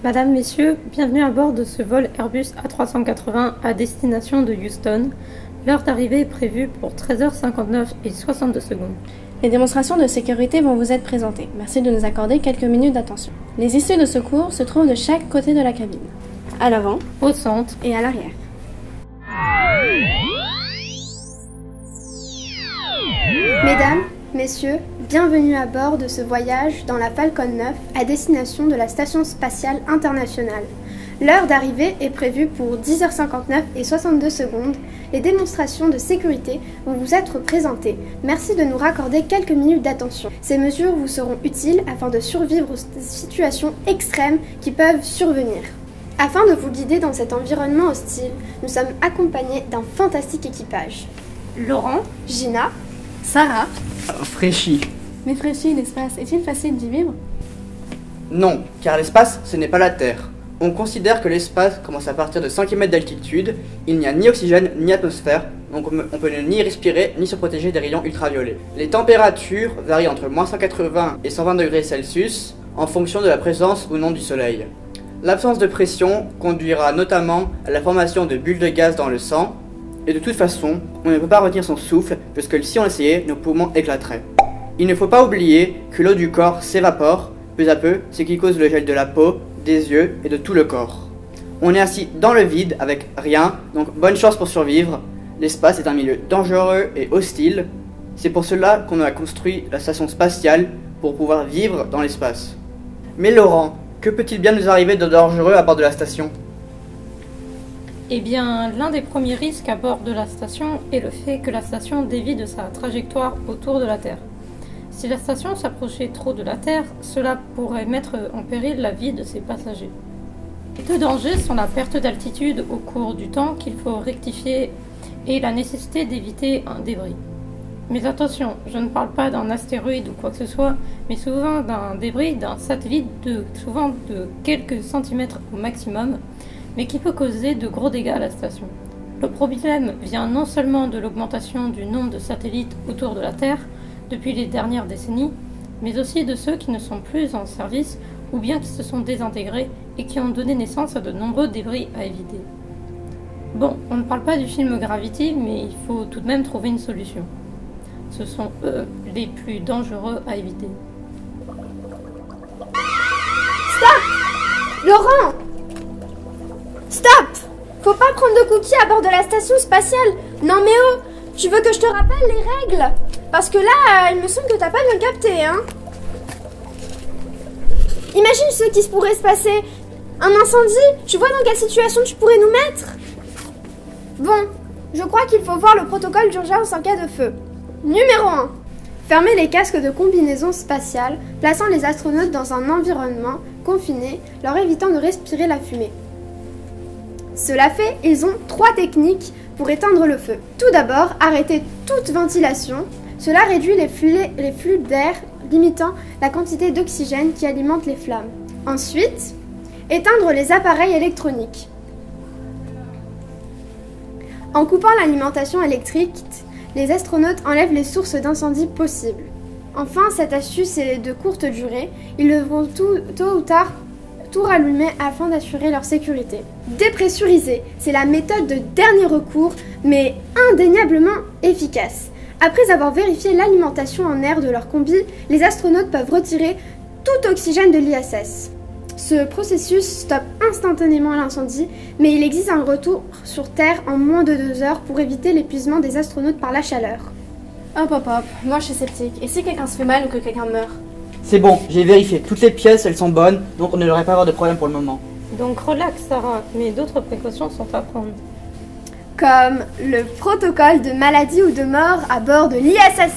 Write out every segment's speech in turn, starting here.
Madame, Messieurs, bienvenue à bord de ce vol Airbus A380 à destination de Houston. L'heure d'arrivée est prévue pour 13h59 et 62 secondes. Les démonstrations de sécurité vont vous être présentées. Merci de nous accorder quelques minutes d'attention. Les issues de secours se trouvent de chaque côté de la cabine. À l'avant, Au centre et à l'arrière. Mesdames, Messieurs, bienvenue à bord de ce voyage dans la Falcon 9 à destination de la Station Spatiale Internationale. L'heure d'arrivée est prévue pour 10h59 et 62 secondes. Les démonstrations de sécurité vont vous être présentées. Merci de nous raccorder quelques minutes d'attention. Ces mesures vous seront utiles afin de survivre aux situations extrêmes qui peuvent survenir. Afin de vous guider dans cet environnement hostile, nous sommes accompagnés d'un fantastique équipage. Laurent, Gina, Sarah. Fraîchi. Mais Fraîchi, l'espace, est-il facile d'y vivre? Non, car l'espace, ce n'est pas la Terre. On considère que l'espace commence à partir de 100 km d'altitude, il n'y a ni oxygène ni atmosphère, donc on peut ni respirer ni se protéger des rayons ultraviolets. Les températures varient entre moins 180 et 120 degrés Celsius en fonction de la présence ou non du soleil. L'absence de pression conduira notamment à la formation de bulles de gaz dans le sang, et de toute façon, on ne peut pas retenir son souffle, puisque si on essayait, nos poumons éclateraient. Il ne faut pas oublier que l'eau du corps s'évapore, peu à peu, ce qui cause le gel de la peau, des yeux et de tout le corps. On est assis dans le vide, avec rien, donc bonne chance pour survivre. L'espace est un milieu dangereux et hostile. C'est pour cela qu'on a construit la station spatiale, pour pouvoir vivre dans l'espace. Mais Laurent, que peut-il bien nous arriver de dangereux à bord de la station ? eh bien, l'un des premiers risques à bord de la station est le fait que la station dévie de sa trajectoire autour de la Terre. Si la station s'approchait trop de la Terre, cela pourrait mettre en péril la vie de ses passagers. Les deux dangers sont la perte d'altitude au cours du temps qu'il faut rectifier et la nécessité d'éviter un débris. Mais attention, je ne parle pas d'un astéroïde ou quoi que ce soit, mais souvent d'un débris d'un satellite souvent de quelques centimètres au maximum, mais qui peut causer de gros dégâts à la station. Le problème vient non seulement de l'augmentation du nombre de satellites autour de la Terre depuis les dernières décennies, mais aussi de ceux qui ne sont plus en service ou bien qui se sont désintégrés et qui ont donné naissance à de nombreux débris à éviter. Bon, on ne parle pas du film Gravity, mais il faut tout de même trouver une solution. Ce sont eux les plus dangereux à éviter. Stop! Laurent! Stop! Faut pas prendre de cookies à bord de la station spatiale. Non mais oh, tu veux que je te rappelle les règles? Parce que là, il me semble que t'as pas bien capté, hein. Imagine ce qui se pourrait se passer. Un incendie, tu vois dans quelle situation tu pourrais nous mettre? Bon, je crois qu'il faut voir le protocole d'urgence en cas de feu. Numéro 1. Fermer les casques de combinaison spatiale, plaçant les astronautes dans un environnement confiné, leur évitant de respirer la fumée. Cela fait, ils ont 3 techniques pour éteindre le feu. Tout d'abord, arrêter toute ventilation. Cela réduit les flux d'air, limitant la quantité d'oxygène qui alimente les flammes. Ensuite, éteindre les appareils électroniques. En coupant l'alimentation électrique, les astronautes enlèvent les sources d'incendie possibles. Enfin, cette astuce est de courte durée. Ils devront tôt ou tard tout rallumer afin d'assurer leur sécurité. Dépressuriser, c'est la méthode de dernier recours, mais indéniablement efficace. Après avoir vérifié l'alimentation en air de leur combi, les astronautes peuvent retirer tout oxygène de l'ISS. Ce processus stoppe instantanément l'incendie, mais il existe un retour sur Terre en moins de 2 heures pour éviter l'épuisement des astronautes par la chaleur. Hop, moi je suis sceptique. Et si quelqu'un se fait mal ou que quelqu'un meurt? C'est bon, j'ai vérifié. Toutes les pièces, elles sont bonnes, donc on ne devrait pas avoir de problème pour le moment. Donc relax Sarah, mais d'autres précautions sont à prendre. Comme le protocole de maladie ou de mort à bord de l'ISS.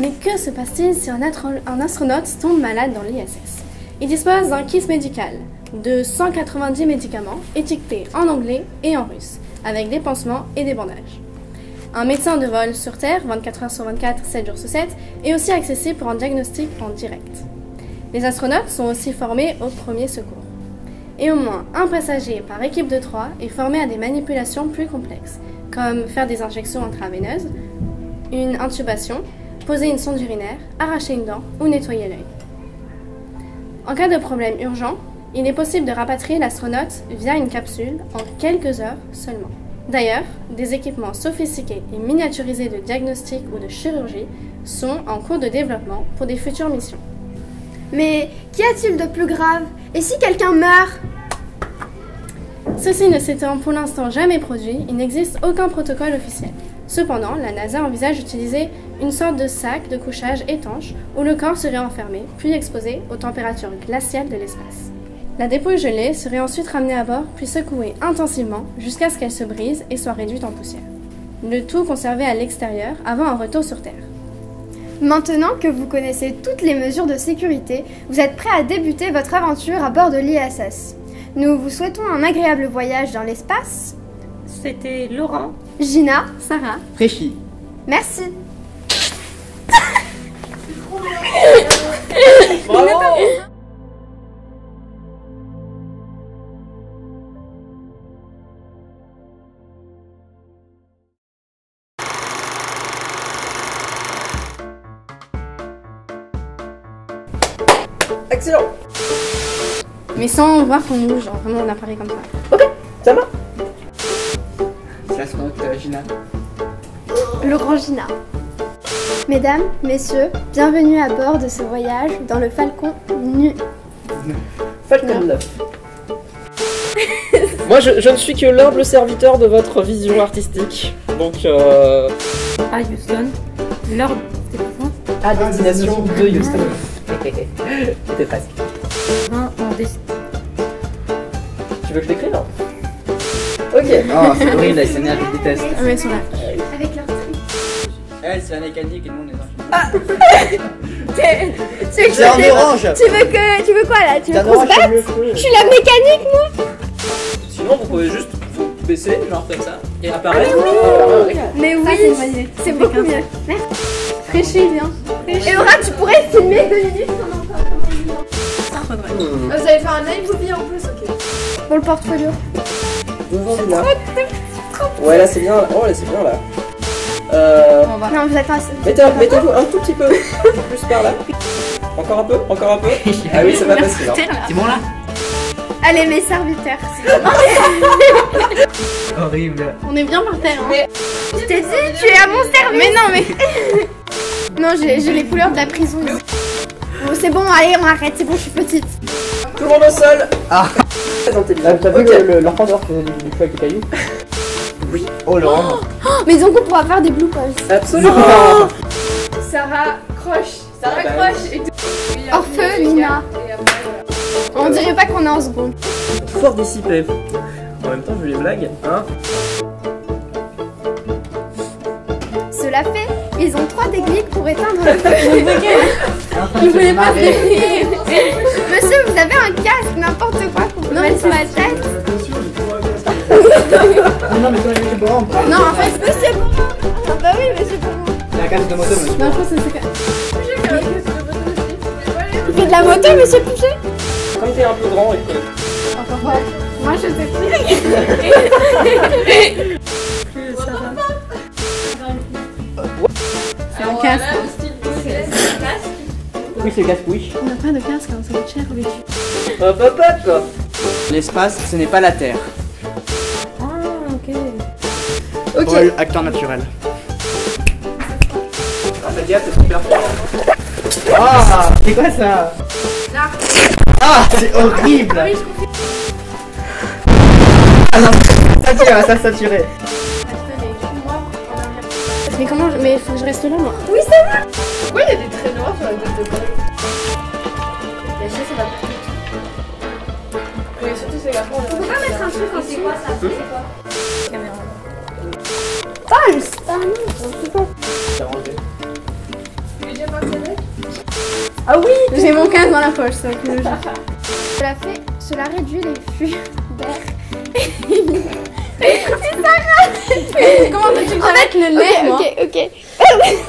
Mais que se passe-t-il si un astronaute tombe malade dans l'ISS? Il dispose d'un kit médical, de 190 médicaments étiquetés en anglais et en russe, avec des pansements et des bandages. Un médecin de vol sur Terre, 24 heures sur 24, 7 jours sur 7, est aussi accessible pour un diagnostic en direct. Les astronautes sont aussi formés aux premiers secours. Et au moins un passager par équipe de 3 est formé à des manipulations plus complexes, comme faire des injections intraveineuses, une intubation, poser une sonde urinaire, arracher une dent ou nettoyer l'œil. En cas de problème urgent, il est possible de rapatrier l'astronaute via une capsule en quelques heures seulement. D'ailleurs, des équipements sophistiqués et miniaturisés de diagnostic ou de chirurgie sont en cours de développement pour des futures missions. Mais qu'y a-t-il de plus grave? Et si quelqu'un meurt? Ceci ne s'étant pour l'instant jamais produit, il n'existe aucun protocole officiel. Cependant, la NASA envisage d'utiliser une sorte de sac de couchage étanche où le corps serait enfermé, puis exposé aux températures glaciales de l'espace. La dépouille gelée serait ensuite ramenée à bord, puis secouée intensivement jusqu'à ce qu'elle se brise et soit réduite en poussière. Le tout conservé à l'extérieur avant un retour sur Terre. Maintenant que vous connaissez toutes les mesures de sécurité, vous êtes prêts à débuter votre aventure à bord de l'ISS. Nous vous souhaitons un agréable voyage dans l'espace. C'était Laurent. Gina, Sarah, Réchi. merci. Bravo. Excellent. mais sans voir qu'on bouge, genre vraiment on apparaît comme ça. Ok, ça va. C'est l'astronaute Gina. Laurent Gina. Mesdames, messieurs, bienvenue à bord de ce voyage dans le Falcon nu. Falcon 9. Moi, je ne suis que l'humble serviteur de votre vision artistique. Donc, À Houston. L'heure. C'était quoi ça? à destination de Houston. C'était presque. On décide. Tu veux que je t'écrive? Ok. Oh, c'est horrible, la SNR, je déteste. Ah mais ils sont là. Avec leur truc. Elle, c'est la mécanique et nous, on est dans C'est en orange. Tu veux quoi là? Tu veux T'as qu'on se batte? Je suis la mécanique, moi. Sinon, vous pouvez juste vous baisser, genre comme ça, et apparaître. Mais oui, Ça, c'est une bonne idée. c'est beaucoup mieux. Merci. Fraîchi, viens. Et Laura, tu pourrais filmer 2 minutes Faudrait. Vous avez fait un iMovie en plus, ok. Pour le portfolio. Là. Ouais, là c'est bien. Oh, là c'est bien là. On va. Non, vous êtes assez. Mettez-vous un tout petit peu plus par là. Encore un peu, encore un peu. Ah oui, c'est pas facile. Hein. C'est bon là? Allez, mes serviteurs. Horrible. On est bien par terre. Hein. Je t'ai dit, tu es à mon service. Mais non, mais. Non, j'ai les couleurs de la prison. Bon, c'est bon, allez, on arrête, c'est bon, je suis petite. Tout le monde au sol. Ah. Très intelligent. T'as vu Ok. l'enfant dehors qui faisait du feu avec les cailloux? Oui. Oh, Laurent. Mais donc, on pourra faire des bloopers. Absolument. Sarah croche. Sarah Bah, croche et tout. Orphelinat. On dirait pas qu'on est en seconde. Fort dissipé. En même temps, vu les blagues, hein. Cela fait, ils ont 3 techniques pour éteindre le feu. Je voulais pas Monsieur, vous avez un casque, n'importe quoi qu'on peut mettre sur la tête. Non, mais toi, c'est bon. Non, en fait, Monsieur Bourreau. Ah bah oui, monsieur Bourreau. Il y a un casque de moto, monsieur. non, je pense que c'est. Il fait de la moto, monsieur Pouchet. Comme t'es un peu grand et que. Moi, je sais plus. C'est un casque. Oui, c'est le casque, oui. On n'a pas de casque, hein, ça coûte cher, oui. Hop hop hop. L'espace, ce n'est pas la Terre. Ah, ok. Ok. Paul, acteur naturel. Ah, faites gaffe, c'est super fort. Ah, c'est quoi ça? Ah, c'est horrible. Ah non, ça tire, ça tiré. Mais comment je... Mais faut que je reste là, moi. Pourquoi il y a des traits noirs sur la tête de Paul? La chaise, ça va pas. Oui, surtout c'est la On peut pas mettre un truc en dessous. Caméra. Paul, ah non, je sais pas. T'as rangé. Tu es déjà parti avec? Ah oui, j'ai mon casque dans la poche, ça. Que Cela réduit les flux d'air. Comment veux-tu que j'arrête le lait, moi? Ok.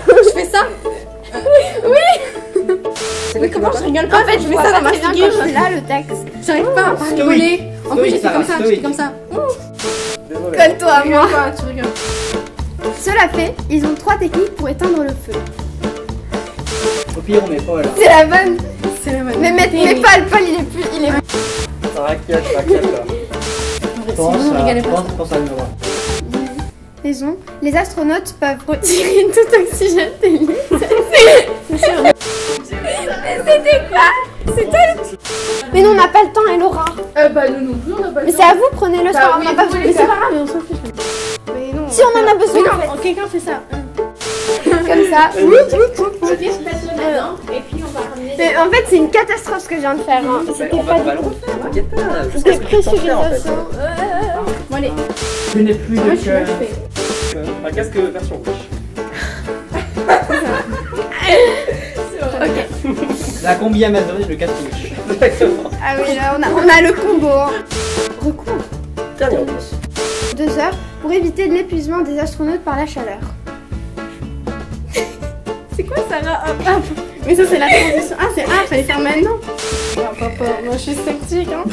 Je fais ça. Mais comment je rigole pas? En fait, je fais ça dans ma figure. Là, le texte. J'arrive pas à rigoler. En plus, j'étais comme ça, stoïque. j'étais comme ça. Désolé. Colle-toi à moi. Quoi, tu rigoles. Cela fait, ils ont 3 techniques pour éteindre le feu. Au pire, on met Paul. C'est la bonne. C'est la bonne. Mais Paul, il est plus. Il est... Raquette là. Pense à Nora. Raison. Les astronautes peuvent retirer tout oxygène des lignes. C'était quoi? C'était... Mais non, on n'a pas le temps, Elora. Bah nous non plus, on n'a pas le Mais temps. c'est à vous, prenez le soir. oui, On n'a pas vous besoin. voulez Mais c'est faire. pas grave, on s'en fiche. Mais non. Si on en a besoin, en fait. Quelqu'un fait ça. Comme ça. Ok, je passe le dedans et puis on va ramener. Mais en fait, c'est une catastrophe ce que je viens de faire. Hein. C'était On pas va du le tout. refaire, t'inquiète pas. Jusqu'à C'était ce que tu t'en fiers, en fait. pressurisation. Bon, allez. Je n'ai plus Moi, de je cœur. fais. Un casque version rouge. La combi Amazon et le casque rouge. Exactement. Ah oui, là, on a le combo. Hein. Recours. Dernier indice. 2 heures pour éviter l'épuisement des astronautes par la chaleur. C'est quoi ça là? Hop, hop. Mais ça, c'est la transition. Ah, c'est ah, fallait faire maintenant. Ah, papa, moi je suis sceptique. Hein.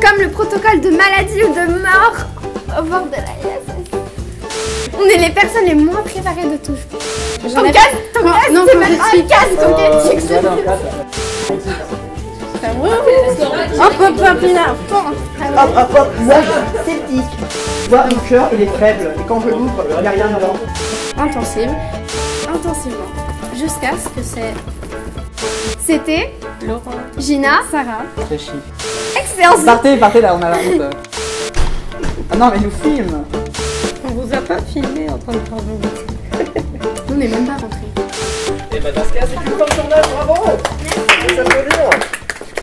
Comme le protocole de maladie ou de mort au bord de la ISS. On est les personnes les moins préparées de tout. Ton casque, Non, c'est quand même pas un j'explique. casque, ton casque. Hop, hop, hop, là. Hop, moi je suis sceptique. Moi mon cœur il est faible et quand je l'ouvre, il n'y a rien dedans. Intensive. Intensivement. Jusqu'à ce que c'est C'était Laurent, Gina, Sarah. C'est chic. excellence. Partez là, on a la honte. Ah non, mais il nous filme. On vous a pas filmé en train de faire vos On n'est même pas rentrés. Et bah dans ce cas, c'est une fin de journée.